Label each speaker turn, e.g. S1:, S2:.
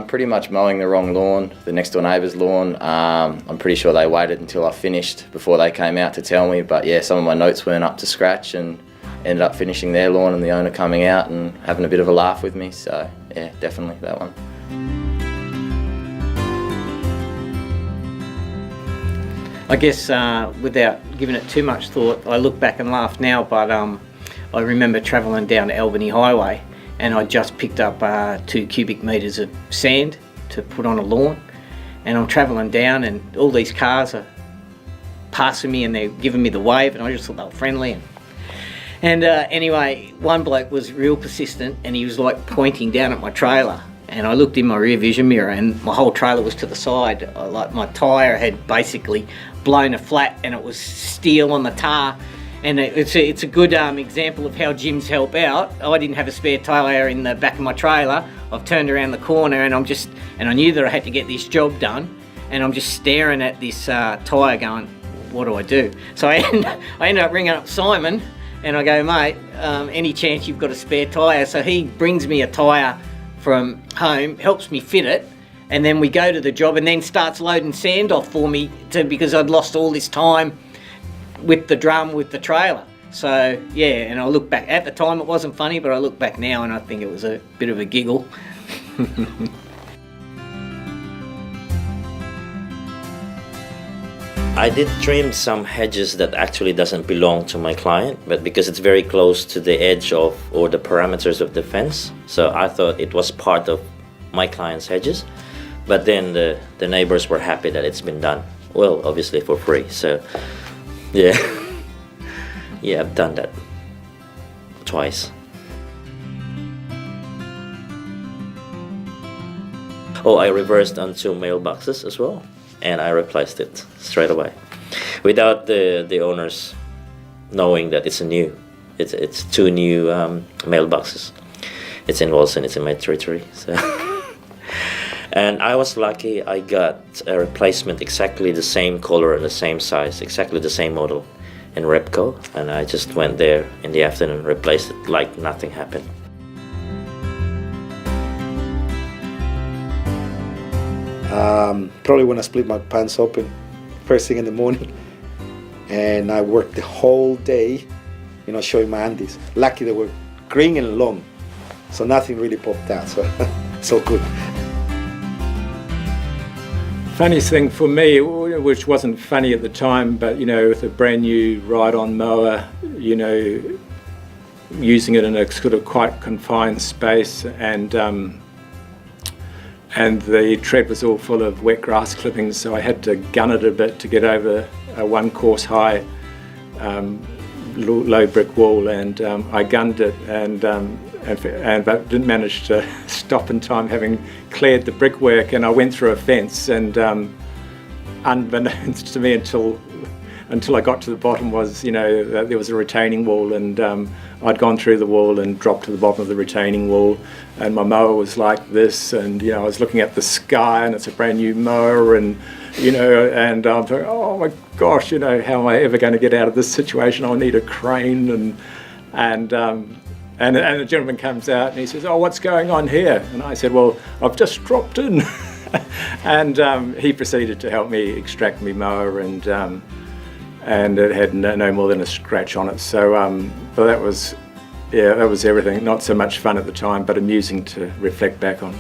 S1: Pretty much mowing the wrong lawn, the next door neighbour's lawn. I'm pretty sure they waited until I finished before they came out to tell me, but yeah, some of my notes weren't up to scratch and ended up finishing their lawn and the owner coming out and having a bit of a laugh with me, so yeah, definitely that one.
S2: I guess without giving it too much thought, I look back and laugh now, but I remember travelling down Albany Highway and I just picked up 2 cubic metres of sand to put on a lawn, and I'm travelling down and all these cars are passing me and they're giving me the wave, and I just thought they were friendly. And anyway, one bloke was real persistent and he was like pointing down at my trailer, and I looked in my rear vision mirror and my whole trailer was to the side. Like my tyre had basically blown a flat and it was steel on the tar. And it's a good example of how gyms help out. I didn't have a spare tyre in the back of my trailer. I've turned around the corner and I knew that I had to get this job done, and I'm just staring at this tyre going, what do I do? So I end up ringing up Simon and I go, mate, any chance you've got a spare tyre? So he brings me a tyre from home, helps me fit it, and then we go to the job and then starts loading sand off for me because I'd lost all this time with the drum, with the trailer. So yeah, and I look back, at the time it wasn't funny, but I look back now and I think it was a bit of a giggle.
S3: I did trim some hedges that actually doesn't belong to my client, but because it's very close to the edge of or the parameters of the fence, so I thought it was part of my client's hedges. But then the neighbors were happy that it's been done. Well, obviously for free, so yeah. Yeah, I've done that twice. Oh, I reversed on 2 mailboxes as well, and I replaced it straight away without the owners knowing that it's 2 new mailboxes. It's in Wilson, it's in my territory, so. And I was lucky, I got a replacement exactly the same color and the same size, exactly the same model in Repco, and I just went there in the afternoon and replaced it like nothing happened.
S4: Probably when I split my pants open first thing in the morning, and I worked the whole day, showing my undies. Lucky they were green and long, so nothing really popped out, so it's all good.
S5: Funniest thing for me, which wasn't funny at the time, but with a brand new ride-on mower, using it in a sort of quite confined space, and the tread was all full of wet grass clippings, so I had to gun it a bit to get over a 1 course high low brick wall, and I gunned it but didn't manage to stop in time, having cleared the brickwork, and I went through a fence, and unbeknownst to me until I got to the bottom was, there was a retaining wall, and I'd gone through the wall and dropped to the bottom of the retaining wall, and my mower was like this, and I was looking at the sky, and it's a brand new mower, and and I'm thinking, oh my gosh, how am I ever going to get out of this situation? I'll need a crane, and the gentleman comes out and he says, oh, what's going on here? And I said, well, I've just dropped in. And he proceeded to help me extract my mower, and it had no more than a scratch on it. So but that was everything. Not so much fun at the time, but amusing to reflect back on.